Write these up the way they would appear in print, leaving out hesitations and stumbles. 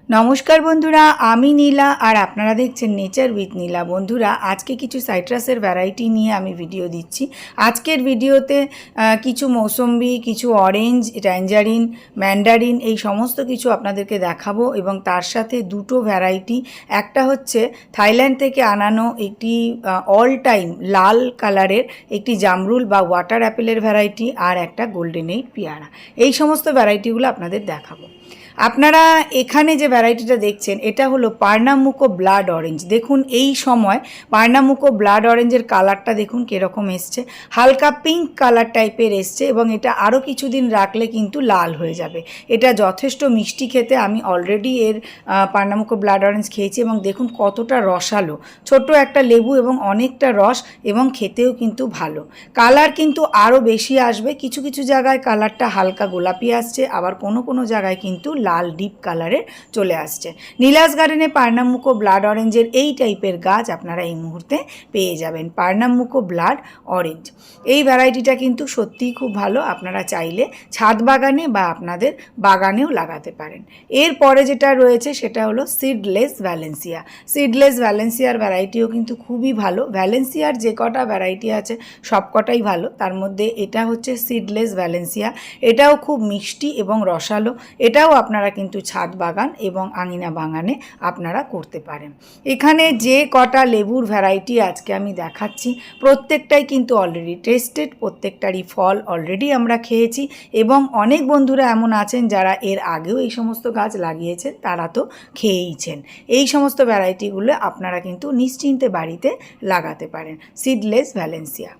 নমস্কার বন্ধুরা, আমি নীলা আর আপনারা দেখছেন নেচার উইথ নীলা। বন্ধুরা, আজকে কিছু সাইট্রাসের ভ্যারাইটি নিয়ে আমি ভিডিও দিচ্ছি। আজকের ভিডিওতে কিছু মৌসম্বি, কিছু অরেঞ্জ, ট্যাঞ্জারিন, ম্যান্ডারিন এই সমস্ত কিছু আপনাদেরকে দেখাবো এবং তার সাথে দুটো ভ্যারাইটি। একটা হচ্ছে থাইল্যান্ড থেকে আনানো একটি অল টাইম লাল কালারের একটি জামরুল বা ওয়াটার অ্যাপেলের ভ্যারাইটি, আর একটা গোল্ডেন এইট পেয়ারা। এই সমস্ত ভ্যারাইটিগুলো আপনাদের দেখাবো। আপনারা এখানে যে ভ্যারাইটিটা দেখছেন এটা হলো পার্নামুকো ব্লাড অরেঞ্জ। দেখুন এই সময় পার্নামুকো ব্লাড অরেঞ্জের কালারটা দেখুন কীরকম এসছে, হালকা পিঙ্ক কালার টাইপের এসছে এবং এটা আরও কিছুদিন রাখলে কিন্তু লাল হয়ে যাবে। এটা যথেষ্ট মিষ্টি খেতে। আমি অলরেডি এর পার্নামুকো ব্লাড অরেঞ্জ খেয়েছি এবং দেখুন কতটা রসালো, ছোট্ট একটা লেবু এবং অনেকটা রস এবং খেতেও কিন্তু ভালো। কালার কিন্তু আরও বেশি আসবে, কিছু কিছু জায়গায় কালারটা হালকা গোলাপি আসছে, আবার কোনো কোনো জায়গায় কিন্তু লাল ডিপ কালারের চলে আসছে। নীলাস গার্ডেনে পার্নামুকো ব্লাড অরেঞ্জের এই টাইপের গাছ আপনারা এই মুহূর্তে পেয়ে যাবেন। পার্নামুকো ব্লাড অরেঞ্জ এই ভ্যারাইটিটা কিন্তু সত্যিই খুব ভালো। আপনারা চাইলে ছাদ বাগানে বা আপনাদের বাগানেও লাগাতে পারেন। এরপরে যেটা রয়েছে সেটা হলো সিডলেস ভ্যালেন্সিয়া। সিডলেস ভ্যালেন্সিয়ার ভ্যারাইটিও কিন্তু খুবই ভালো। ভ্যালেন্সিয়ার যে কটা ভ্যারাইটি আছে সব কটাই ভালো, তার মধ্যে এটা হচ্ছে সিডলেস ভ্যালেন্সিয়া। এটাও খুব মিষ্টি এবং রসালো। এটাও আপনারা কিন্তু ছাদ বাগান এবং আঙিনা বাগানে আপনারা করতে পারেন। এখানে যে কটা লেবুর ভ্যারাইটি আজকে আমি দেখাচ্ছি প্রত্যেকটাই কিন্তু অলরেডি টেস্টেড, প্রত্যেকটারই ফল অলরেডি আমরা খেয়েছি এবং অনেক বন্ধুরা এমন আছেন যারা এর আগেও এই সমস্ত গাছ লাগিয়েছেন, তারা তো খেয়েইছেন। এই সমস্ত ভ্যারাইটিগুলো আপনারা কিন্তু নিশ্চিন্তে বাড়িতে লাগাতে পারেন। Seedless Valencia.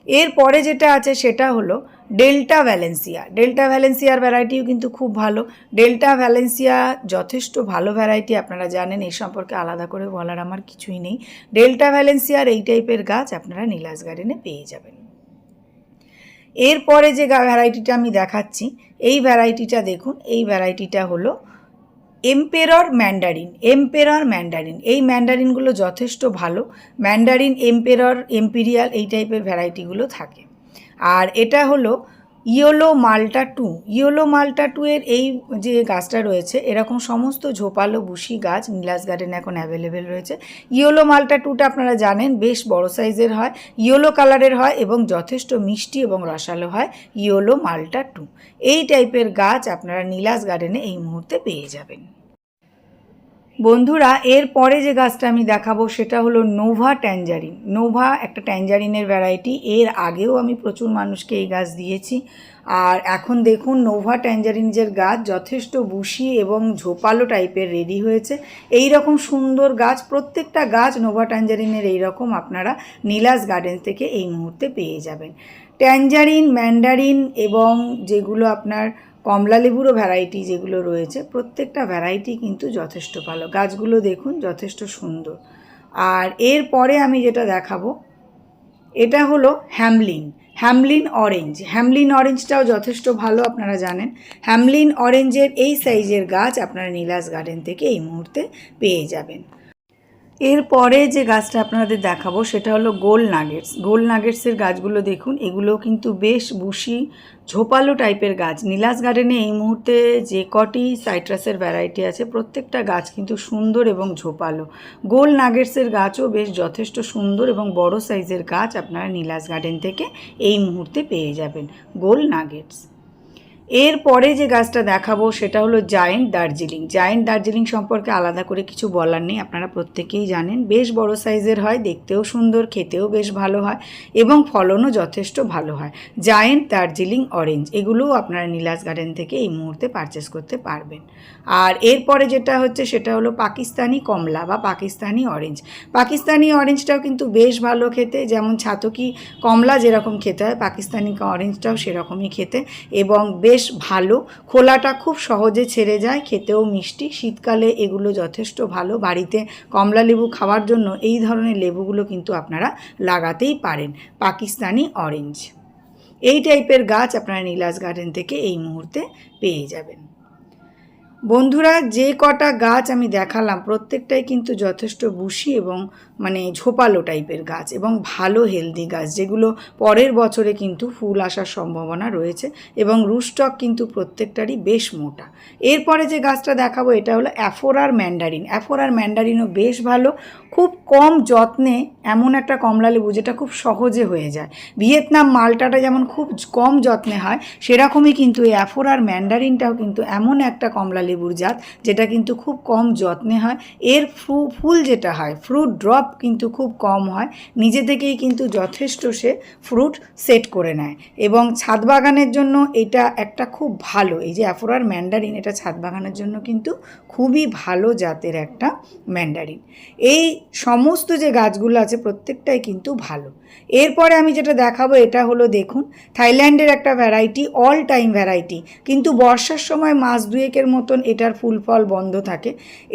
এরপরে যেটা আছে সেটা হলো ডেল্টা ভ্যালেন্সিয়া। ডেল্টা ভ্যালেন্সিয়ার ভ্যারাইটিও কিন্তু খুব ভালো। ডেল্টা ভ্যালেন্সিয়া যথেষ্ট ভালো ভ্যারাইটি, আপনারা জানেন, এই সম্পর্কে আলাদা করে বলার আমার কিছুই নেই। ডেল্টা ভ্যালেন্সিয়ার এই টাইপের গাছ আপনারা নীলাস গার্ডেনে পেয়ে যাবেন। এরপরে যে ভ্যারাইটিটা আমি দেখাচ্ছি এই ভ্যারাইটিটা দেখুন, এই ভ্যারাইটিটা হলো এম্পেরর ম্যান্ডারিন। এম্পেরর ম্যান্ডারিন, এই ম্যান্ডারিনগুলো যথেষ্ট ভালো। ম্যান্ডারিন, এম্পেরর, এম্পিরিয়াল এই টাইপের ভ্যারাইটিগুলো থাকে। আর এটা হলো ইয়োলো মাল্টা টু। ইয়োলো মাল্টা টু এর এই যে গাছটা রয়েছে, এরকম সমস্ত ঝোপালো বুশি গাছ নীলাস গার্ডেনে এখন অ্যাভেলেবেল রয়েছে। ইয়োলো মাল্টা টুটা আপনারা জানেন বেশ বড় সাইজের হয়, ইয়োলো কালারের হয় এবং যথেষ্ট মিষ্টি এবং রসালো হয় ইয়োলো মাল্টা টু। এই টাইপের গাছ আপনারা নীলাস গার্ডেনে এই মুহূর্তে পেয়ে যাবেন। বন্ধুরা, এরপরে যে গাছটা আমি দেখাবো সেটা হলো নোভা ট্যাঞ্জারিন। নোভা একটা ট্যাঞ্জারিনের ভ্যারাইটি। এর আগেও আমি প্রচুর মানুষকে এই গাছ দিয়েছি। আর এখন দেখুন নোভা ট্যাঞ্জারিনের গাছ যথেষ্ট বুশি এবং ঝোপালো টাইপের রেডি হয়েছে। এই রকম সুন্দর গাছ, প্রত্যেকটা গাছ নোভা ট্যাঞ্জারিনের এই রকম আপনারা নীলাস গার্ডেন থেকে এই মুহূর্তে পেয়ে যাবেন। ট্যাঞ্জারিন, ম্যান্ডারিন এবং যেগুলো আপনার কমলা লেবুরও ভ্যারাইটি যেগুলো রয়েছে, প্রত্যেকটা ভ্যারাইটি কিন্তু যথেষ্ট ভালো। গাছগুলো দেখুন যথেষ্ট সুন্দর। আর এরপরে আমি যেটা দেখাবো এটা হলো হ্যামলিন। Hamelin orange. হ্যামলিন অরেঞ্জটাও যথেষ্ট ভালো, আপনারা জানেন। হ্যামলিন অরেঞ্জের এই সাইজের গাছ আপনারা নীলাস গার্ডেন থেকে এই মুহূর্তে পেয়ে যাবেন। এরপরে যে গাছটা আপনাদের দেখাবো সেটা হলো গোল নাগেটস। গোল নাগেটসের গাছগুলো দেখুন, এগুলোও কিন্তু বেশ বুশি ঝোপালো টাইপের গাছ। নীলাস গার্ডেনে এই মুহূর্তে যে কটি সাইট্রাসের ভ্যারাইটি আছে প্রত্যেকটা গাছ কিন্তু সুন্দর এবং ঝোপালো। গোল নাগেটসের গাছও বেশ যথেষ্ট সুন্দর এবং বড় সাইজের গাছ আপনারা নীলাস গার্ডেন থেকে এই মুহূর্তে পেয়ে যাবেন। গোল নাগেটস। এরপরে যে গাছটা দেখাবো সেটা হলো জায়েন্ট দার্জিলিং। জায়েন্ট দার্জিলিং সম্পর্কে আলাদা করে কিছু বলার নেই, আপনারা প্রত্যেকেই জানেন। বেশ বড় সাইজের হয়, দেখতেও সুন্দর, খেতেও বেশ ভালো হয় এবং ফলনও যথেষ্ট ভালো হয়। জায়েন্ট দার্জিলিং অরেঞ্জ এগুলোও আপনারা নীলাস গার্ডেন থেকে এই মুহূর্তে পারচেস করতে পারবেন। আর এরপরে যেটা হচ্ছে সেটা হলো পাকিস্তানি কমলা বা পাকিস্তানি অরেঞ্জ। পাকিস্তানি অরেঞ্জটাও কিন্তু বেশ ভালো খেতে, যেমন ছাতকি কমলা যেরকম খেতে হয় পাকিস্তানি অরেঞ্জটাও সেরকমই খেতে এবং বেশ ভালো। খোলাটা খুব সহজে ছেড়ে যায়, খেতেও মিষ্টি। শীতকালে এগুলো যথেষ্ট ভালো। বাড়িতে কমলা লেবু খাওয়ার জন্য এই ধরনের লেবুগুলো কিন্তু আপনারা লাগাতেই পারেন। পাকিস্তানি অরেঞ্জ এই টাইপের গাছ আপনারা নীলাস গার্ডেন থেকে এই মুহূর্তে পেয়ে যাবেন। বন্ধুরা, যে কটা গাছ আমি দেখালাম প্রত্যেকটাই কিন্তু যথেষ্ট বুশি এবং মানে ঝোপালো টাইপের গাছ এবং ভালো হেলদি গাছ, যেগুলো পরের বছরে কিন্তু ফুল আসার সম্ভাবনা রয়েছে এবং রুটস্টক কিন্তু প্রত্যেকটারই বেশ মোটা। এরপরে যে গাছটা দেখাবো এটা হলো অ্যাফোরার ম্যান্ডারিন। অ্যাফোরার ম্যান্ডারিনও বেশ ভালো, খুব কম যত্নে এমন একটা কমলা লেবু যেটা খুব সহজে হয়ে যায়। ভিয়েতনাম মালটাটা যেমন খুব কম যত্নে হয়, সেরকমই কিন্তু এই অ্যাফোরার ম্যান্ডারিনটাও কিন্তু এমন একটা কমলা লেবুর জাত যেটা কিন্তু খুব কম যত্নে হয়। এর ফুল যেটা হয়, ফ্রুট ড্রপ কিন্তু খুব কম হয়, নিজে থেকেই কিন্তু যথেষ্ট সে ফ্রুট সেট করে নেয় এবং ছাদ বাগানের জন্য এটা একটা খুব ভালো, এই যে অ্যাফোরার ম্যান্ডারিন, এটা ছাদ বাগানের জন্য কিন্তু খুবই ভালো জাতের একটা ম্যান্ডারিন। এই সমস্ত যে গাছগুলো আছে প্রত্যেকটাই কিন্তু ভালো। এরপরে আমি যেটা দেখাবো এটা হলো, দেখুন, থাইল্যান্ডের একটা ভ্যারাইটি, অল টাইম ভ্যারাইটি, কিন্তু বর্ষার সময় মাস দুয়েকের মতন এটার ফুল ফল বন্ধ থাকে।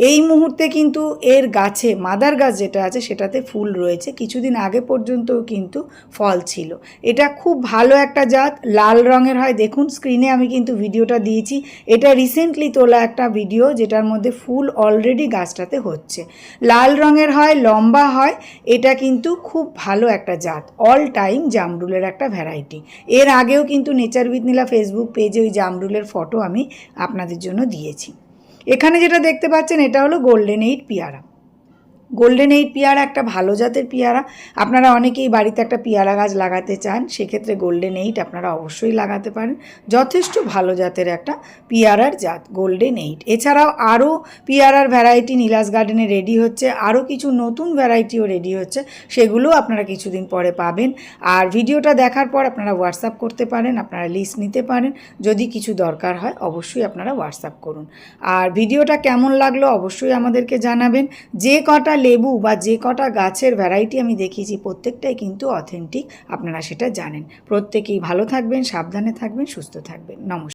এই মুহূর্তে কিন্তু এর গাছে, মাদার গাছ যেটা আছে সেটাতে ফুল রয়েছে, কিছুদিন আগে পর্যন্তও কিন্তু ফল ছিল। এটা খুব ভালো একটা জাত, লাল রঙের হয়, দেখুন স্ক্রিনে আমি কিন্তু ভিডিওটা দিয়েছি, এটা রিসেন্টলি তোলা একটা ভিডিও যেটার মধ্যে ফুল অলরেডি গাছটাতে হচ্ছে। লাল রঙের হয়, লম্বা হয়, এটা কিন্তু খুব ভালো একটা জাত, অল টাইম জামরুলের একটা ভ্যারাইটি। এর আগেও কিন্তু নেচার উইথ নীলা ফেসবুক পেজে ওই জামরুলের ফটো আমি আপনাদের জন্য দিয়েছি। এখানে যেটা দেখতে পাচ্ছেন এটা হলো গোল্ডেন 8 পেয়ারা। গোল্ডেন 8 পেয়ারা একটা ভালো জাতের পেয়ারা। আপনারা অনেকেই বাড়িতে একটা পেয়ারা গাছ লাগাতে চান, সেক্ষেত্রে গোল্ডেন 8 আপনারা অবশ্যই লাগাতে পারেন, যথেষ্ট ভালো জাতের একটা পেয়ারার জাত গোল্ডেন 8। এছাড়াও আরও পেয়ারার ভ্যারাইটি নীলাস গার্ডেনে রেডি হচ্ছে, আরও কিছু নতুন ভ্যারাইটিও রেডি হচ্ছে, সেগুলো আপনারা কিছুদিন পরে পাবেন। আর ভিডিওটা দেখার পর আপনারা হোয়াটসঅ্যাপ করতে পারেন, আপনারা লিস্ট নিতে পারেন, যদি কিছু দরকার হয় অবশ্যই আপনারা হোয়াটসঅ্যাপ করুন। আর ভিডিওটা কেমন লাগলো অবশ্যই আমাদেরকে জানাবেন। যে কটা লেবু বা যে কটা গাছের ভ্যারাইটি আমি দেখিয়েছি প্রত্যেকটাই কিন্তু অথেন্টিক, আপনারা সেটা জানেন। প্রত্যেকেই ভালো থাকবেন, সাবধানে থাকবেন, সুস্থ থাকবেন। নমস্কার।